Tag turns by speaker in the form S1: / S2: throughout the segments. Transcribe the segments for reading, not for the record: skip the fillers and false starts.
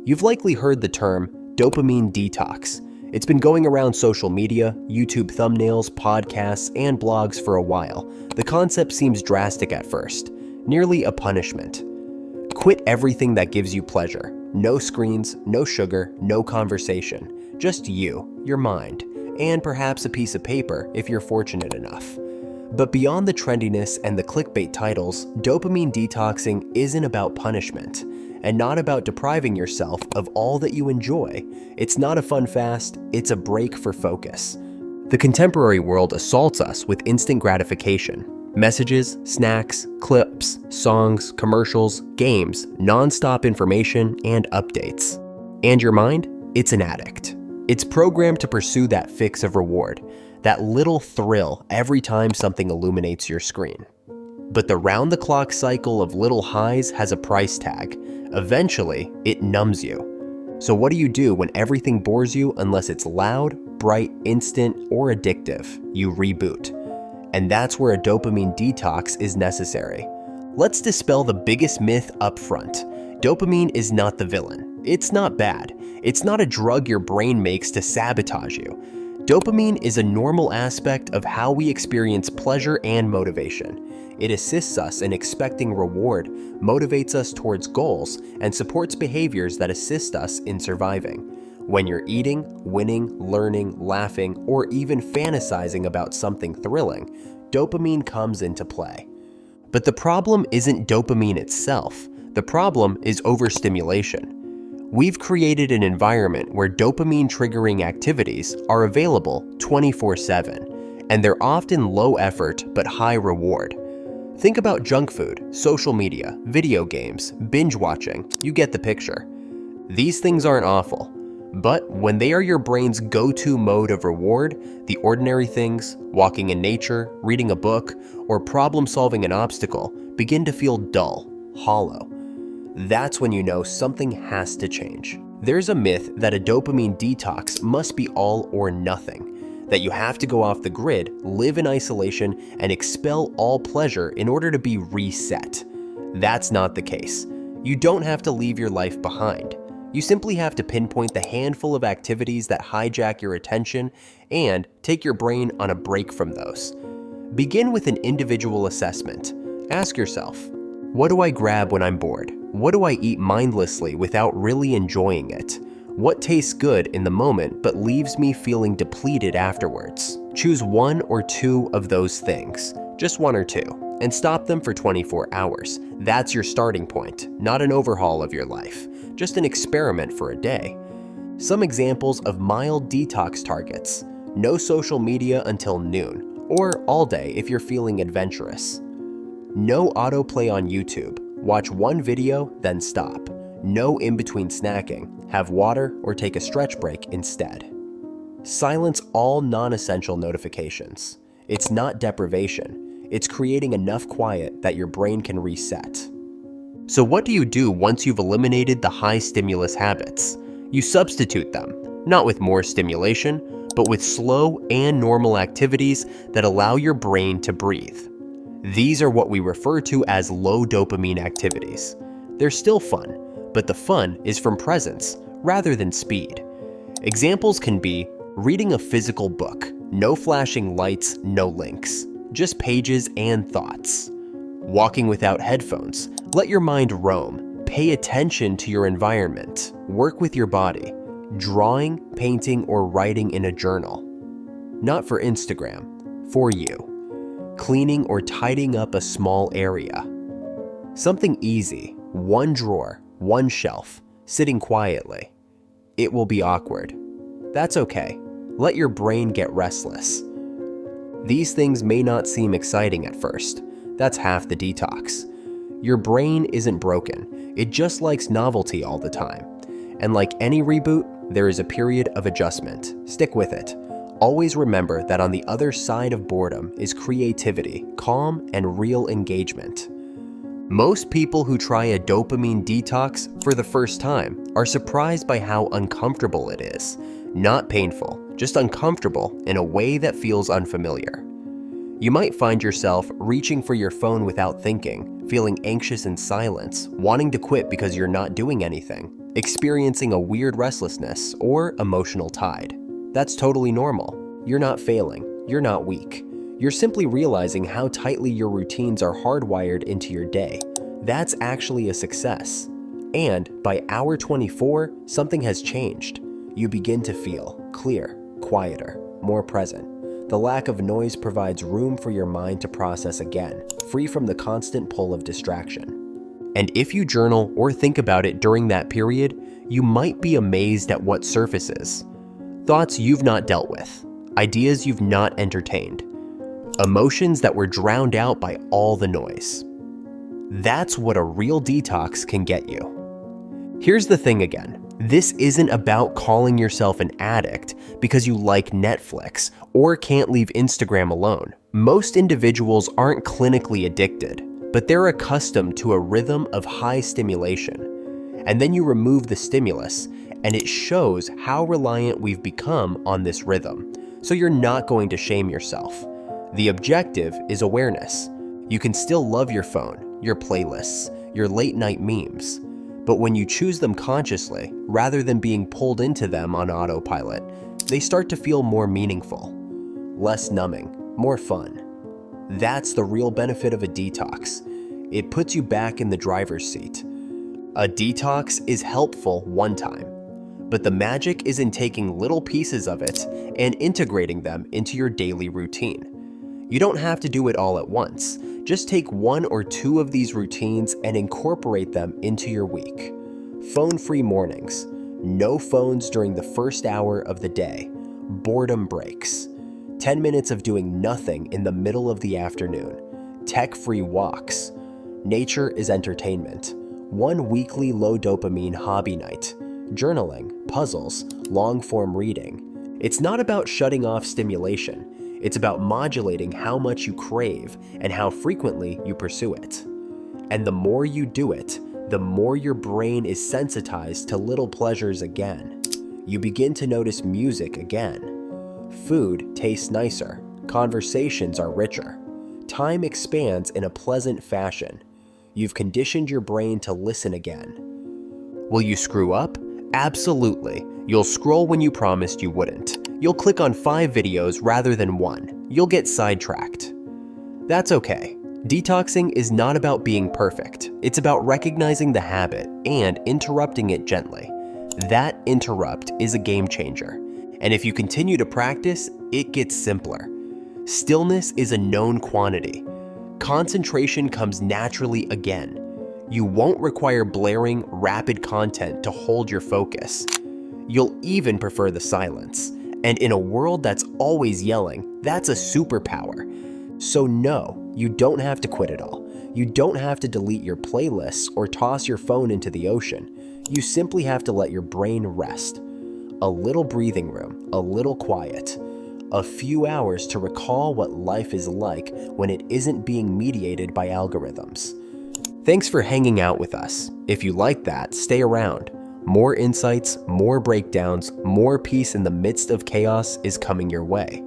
S1: You've likely heard the term dopamine detox. It's been going around social media, YouTube thumbnails, podcasts, and blogs for a while. The concept seems drastic at first, nearly a punishment. Quit everything that gives you pleasure. No screens, no sugar, no conversation. Just you, your mind, and perhaps a piece of paper if you're fortunate enough. But beyond the trendiness and the clickbait titles, dopamine detoxing isn't about punishment, and not about depriving yourself of all that you enjoy. It's not a fun fast, it's a break for focus. The contemporary world assaults us with instant gratification. Messages, snacks, clips, songs, commercials, games, non-stop information, and updates. And your mind? It's an addict. It's programmed to pursue that fix of reward, that little thrill every time something illuminates your screen. But the round-the-clock cycle of little highs has a price tag. Eventually, it numbs you. So what do you do when everything bores you unless it's loud, bright, instant, or addictive? You reboot. And that's where a dopamine detox is necessary. Let's dispel the biggest myth up front. Dopamine is not the villain. It's not bad. It's not a drug your brain makes to sabotage you. Dopamine is a normal aspect of how we experience pleasure and motivation. It assists us in expecting reward, motivates us towards goals, and supports behaviors that assist us in surviving. When you're eating, winning, learning, laughing, or even fantasizing about something thrilling, dopamine comes into play. But the problem isn't dopamine itself. The problem is overstimulation. We've created an environment where dopamine-triggering activities are available 24/7, and they're often low effort but high reward. Think about junk food, social media, video games, binge watching. You get the picture. These things aren't awful, but when they are your brain's go-to mode of reward, the ordinary things, walking in nature, reading a book, or problem-solving an obstacle, begin to feel dull, hollow. That's when you know something has to change. There's a myth that a dopamine detox must be all or nothing, that you have to go off the grid, live in isolation, and expel all pleasure in order to be reset. That's not the case. You don't have to leave your life behind. You simply have to pinpoint the handful of activities that hijack your attention and take your brain on a break from those. Begin with an individual assessment. Ask yourself, what do I grab when I'm bored? What do I eat mindlessly without really enjoying it? What tastes good in the moment but leaves me feeling depleted afterwards? Choose one or two of those things, just one or two, and stop them for 24 hours. That's your starting point, not an overhaul of your life, just an experiment for a day. Some examples of mild detox targets: no social media until noon, or all day if you're feeling adventurous. No autoplay on YouTube. Watch one video, then stop. No in-between snacking. Have water or take a stretch break instead. Silence all non-essential notifications. It's not deprivation. It's creating enough quiet that your brain can reset. So what do you do once you've eliminated the high stimulus habits? You substitute them, not with more stimulation, but with slow and normal activities that allow your brain to breathe. These are what we refer to as low dopamine activities. They're still fun, but the fun is from presence rather than speed. Examples can be reading a physical book, no flashing lights, no links, just pages and thoughts. Walking without headphones, let your mind roam, pay attention to your environment, work with your body. Drawing, painting, or writing in a journal. Not for Instagram, for you. Cleaning or tidying up a small area. Something easy, one drawer, one shelf, sitting quietly. It will be awkward. That's okay. Let your brain get restless. These things may not seem exciting at first. That's half the detox. Your brain isn't broken. It just likes novelty all the time. And like any reboot, there is a period of adjustment. Stick with it. Always remember that on the other side of boredom is creativity, calm, and real engagement. Most people who try a dopamine detox for the first time are surprised by how uncomfortable it is. Not painful, just uncomfortable in a way that feels unfamiliar. You might find yourself reaching for your phone without thinking, feeling anxious in silence, wanting to quit because you're not doing anything, experiencing a weird restlessness or emotional tide. That's totally normal. You're not failing. You're not weak. You're simply realizing how tightly your routines are hardwired into your day. That's actually a success. And by hour 24, something has changed. You begin to feel clear, quieter, more present. The lack of noise provides room for your mind to process again, free from the constant pull of distraction. And if you journal or think about it during that period, you might be amazed at what surfaces. Thoughts you've not dealt with, ideas you've not entertained, emotions that were drowned out by all the noise. That's what a real detox can get you. Here's the thing again. This isn't about calling yourself an addict because you like Netflix or can't leave Instagram alone. Most individuals aren't clinically addicted, but they're accustomed to a rhythm of high stimulation. And then you remove the stimulus, and it shows how reliant we've become on this rhythm. So you're not going to shame yourself. The objective is awareness. You can still love your phone, your playlists, your late night memes. But when you choose them consciously, rather than being pulled into them on autopilot, they start to feel more meaningful, less numbing, more fun. That's the real benefit of a detox. It puts you back in the driver's seat. A detox is helpful one time, but the magic is in taking little pieces of it and integrating them into your daily routine. You don't have to do it all at once. Just take 1 or 2 of these routines and incorporate them into your week. Phone-free mornings, no phones during the first hour of the day, boredom breaks, 10 minutes of doing nothing in the middle of the afternoon, tech-free walks. Nature is entertainment. 1 weekly low dopamine hobby night, journaling, puzzles, long-form reading. It's not about shutting off stimulation. It's about modulating how much you crave and how frequently you pursue it. And the more you do it, the more your brain is sensitized to little pleasures again. You begin to notice music again. Food tastes nicer. Conversations are richer. Time expands in a pleasant fashion. You've conditioned your brain to listen again. Will you screw up? Absolutely. You'll scroll when you promised you wouldn't. You'll click on 5 videos rather than 1. You'll get sidetracked. That's okay. Detoxing is not about being perfect. It's about recognizing the habit and interrupting it gently. That interrupt is a game changer. And if you continue to practice, it gets simpler. Stillness is a known quantity. Concentration comes naturally again. You won't require blaring, rapid content to hold your focus. You'll even prefer the silence. And in a world that's always yelling, that's a superpower. So no, you don't have to quit it all. You don't have to delete your playlists or toss your phone into the ocean. You simply have to let your brain rest. A little breathing room, a little quiet. A few hours to recall what life is like when it isn't being mediated by algorithms. Thanks for hanging out with us. If you like that, stay around. More insights, more breakdowns, more peace in the midst of chaos is coming your way.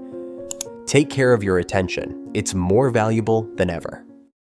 S1: Take care of your attention. It's more valuable than ever.